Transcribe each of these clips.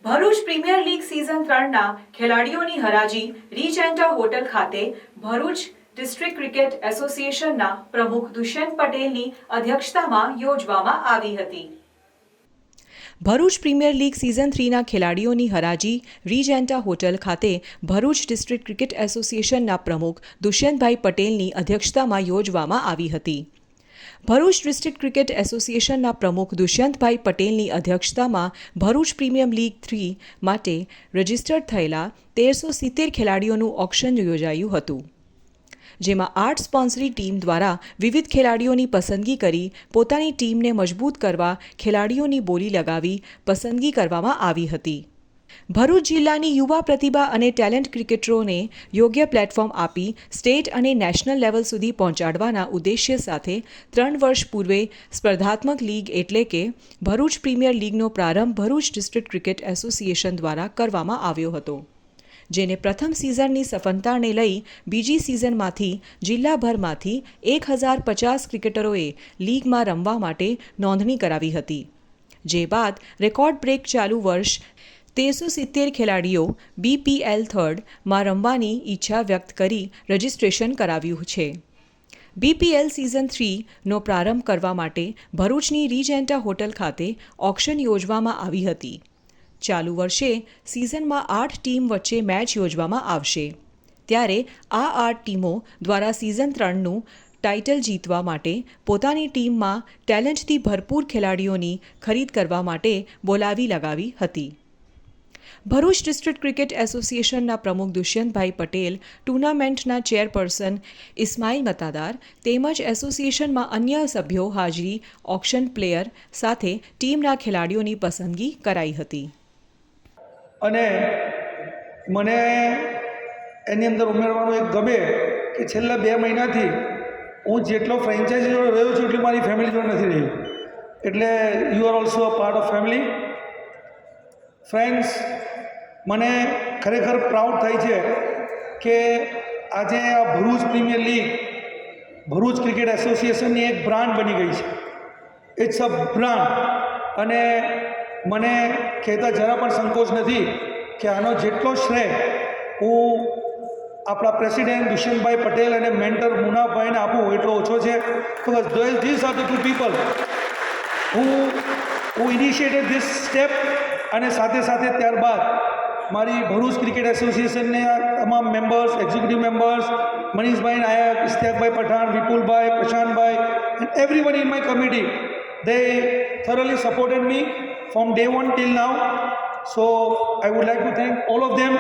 Bharuch premier league season 3ના ખેલાડીઓની હરાજી રીજેન્ટા hotel ખાતે ભરૂચ ડિસ્ટ્રિક્ટ ક્રિકેટ એસોસિએશનના પ્રમુખ દુષ્યંત પટેલની અધ્યક્ષતામાં યોજવામાં આવી હતી। ભરૂચ પ્રીમિયર લીગ સિઝન 3ના ખેલાડીઓની હરાજી રીજેન્ટા હોટલ ખાતે ભરૂચ ડિસ્ટ્રિક્ટ ક્રિકેટ એસોસિએશનના પ્રમુખ દુષ્યંતભાઈ પટેલની અધ્યક્ષતામાં યોજવામાં આવી હતી। ભરૂચ ડિસ્ટ્રિક્ટ ક્રિકેટ એસોસિએશનના પ્રમુખ દુષ્યંતભાઈ પટેલની અધ્યક્ષતામાં ભરૂચ પ્રીમિયર લીગ 3 માટે રજીસ્ટર્ડ થયેલા 1370 ખેલાડીઓનું ઓક્શન યોજાયું હતું, જેમાં 8 સ્પોન્સરી ટીમ દ્વારા વિવિધ ખેલાડીઓની પસંદગી કરી પોતાની ટીમને મજબૂત કરવા ખેલાડીઓની બોલી લગાવી પસંદગી કરવામાં આવી હતી। ભરૂચ જિલ્લાની યુવા પ્રતિભા અને ટેલેન્ટ ક્રિકેટરોને યોગ્ય પ્લેટફોર્મ આપી સ્ટેટ અને નેશનલ લેવલ સુધી પહોંચાડવાના ઉદ્દેશ્ય સાથે 3 વર્ષ પૂર્વે સ્પર્ધાત્મક લીગ એટલે કે ભરૂચ પ્રીમિયર લીગનો પ્રારંભ ભરૂચ ડિસ્ટ્રિક્ટ ક્રિકેટ એસોસિએશન દ્વારા કરવામાં આવ્યો હતો, જેને પ્રથમ સિઝનની સફળતાને લઈ બીજી સિઝનમાંથી જિલ્લાભરમાંથી 1050 ક્રિકેટરોએ લીગમાં રમવા માટે નોંધણી કરાવી હતી, જે બાદ રેકોર્ડ બ્રેક ચાલુ વર્ષ 1370 ખેલાડીઓ BPL 3માં રમવાની ઈચ્છા વ્યક્ત કરી રજીસ્ટ્રેશન કરાવ્યું છે। BPL સિઝન 3નો પ્રારંભ કરવા માટે ભરૂચની રીજેન્ટા હોટલ ખાતે ઓક્શન યોજવામાં આવી હતી। ચાલુ વર્ષે સિઝનમાં 8 ટીમ વચ્ચે મેચ યોજવામાં આવશે, ત્યારે આ 8 ટીમો દ્વારા સિઝન 3નું ટાઇટલ જીતવા માટે પોતાની ટીમમાં ટેલેન્ટથી ભરપૂર ખેલાડીઓની ખરીદ કરવા માટે બોલાવી લગાવી હતી। ભરૂચ ડિસ્ટ્રિક્ટ ક્રિકેટ એસોસિએશનના પ્રમુખ દુષ્યંતભાઈ પટેલ, ટુર્નામેન્ટના ચેરપર્સન ઇસ્માઇલ મતાદાર તેમજ એસોસિએશનમાં અન્ય સભ્યો હાજરી ઓક્શન પ્લેયર સાથે ટીમના ખેલાડીઓની પસંદગી કરાઈ હતી। અને મને એની અંદર ઉમેરવાનું એક ગમે કે છેલ્લા 2 મહિનાથી હું જેટલો ફ્રેન્ચાઇઝી જોડે રહ્યો છું એટલી મારી ફેમિલી જોડે નથી રહ્યો, એટલે you are also a part of family friends. મને ખરેખર પ્રાઉડ થાય છે કે આજે આ Bharuch premier league Bharuch cricket એસોસિએશનની એક બ્રાન્ડ બની ગઈ છે। ઇટ્સ અ બ્રાન્ડ, અને મને કહેતા જરા પણ સંકોચ નથી કે આનો જેટલો શ્રેય હું આપણા પ્રેસિડેન્ટ દુષ્યંતભાઈ પટેલ અને મેન્ટર મુનાભાઈને આપું એટલો ઓછો છે, because these are the 2 people who initiated this step, અને સાથે સાથે ત્યારબાદ મારી ભરૂચ ક્રિકેટ એસોસિએશનના તમામ members, executive members, Manishbhai Nayak, Ishtiyaqbhai Pathan, Vipulbhai, Prashantbhai, and everyone in my committee, they thoroughly supported me from day one till now. So I would like to thank all of them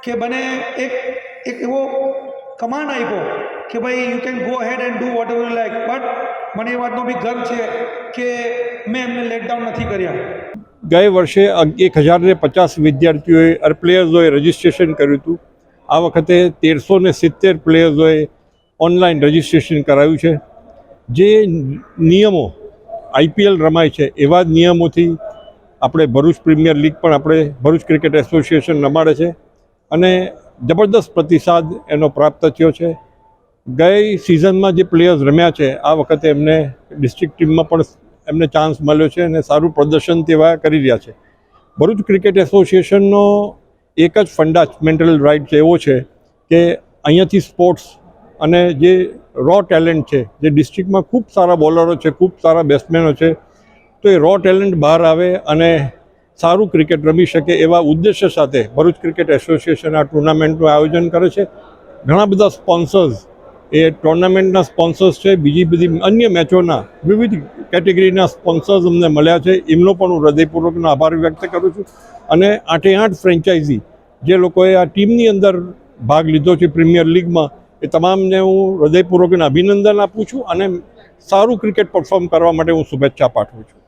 કે બને એક એવો કમાન્ડ આપ્યો કે ભાઈ you can go ahead and do whatever you like, but મને એ વાતનો બી ગર્વ છે કે મેં એમને લેટ ડાઉન નથી કર્યા। ગયે વર્ષે 1050 વિદ્યાર્થીઓએ પ્લેયર્સોએ રજિસ્ટ્રેશન કર્યું હતું। આ વખતે 1370 પ્લેયર્સોએ ઓનલાઈન રજિસ્ટ્રેશન કરાવ્યું છે। જે નિયમો IPL રમાય છે એવા જ નિયમોથી આપણે ભરૂચ પ્રીમિયર લીગ પણ આપણે ભરૂચ ક્રિકેટ એસોસિએશન રમાડે છે, અને જબરદસ્ત પ્રતિસાદ એનો પ્રાપ્ત થયો છે। ગઈ સિઝનમાં જે પ્લેયર્સ રમ્યા છે આ વખતે એમને ડિસ્ટ્રિક્ટ ટીમમાં પણ એમને ચાન્સ મળ્યો છે અને સારું પ્રદર્શન તેવા કરી રહ્યા છે। ભરૂચ ક્રિકેટ એસોસિએશનનો એક જ ફંડામેન્ટલ રાઇટ છે એવો છે કે અહીંયાથી સ્પોર્ટ્સ અને જે રો ટેલેન્ટ છે, જે ડિસ્ટ્રિક્ટમાં ખૂબ સારા બોલરો છે, ખૂબ સારા બેટ્સમેનો છે, તો એ રો ટેલેન્ટ બહાર આવે અને સારું ક્રિકેટ રમી શકે એવા ઉદ્દેશ્ય સાથે ભરૂચ ક્રિકેટ એસોસિએશન આ ટુર્નામેન્ટનું આયોજન કરે છે। ઘણા બધા સ્પોન્સર્સ એ ટુર્નામેન્ટના સ્પોન્સર્સ છે, બીજી બધી અન્ય મેચોના વિવિધ કેટેગરીના સ્પોન્સર્સ અમને મળ્યા છે, એમનો પણ હું હૃદયપૂર્વકનો આભાર વ્યક્ત કરું છું। અને 8 ફ્રેન્ચાઇઝી જે લોકોએ આ ટીમની અંદર ભાગ લીધો છે પ્રીમિયર લીગમાં, એ તમામને હું હૃદયપૂર્વકના અભિનંદન આપું છું અને સારું ક્રિકેટ પરફોર્મ કરવા માટે હું શુભેચ્છા પાઠવું છું।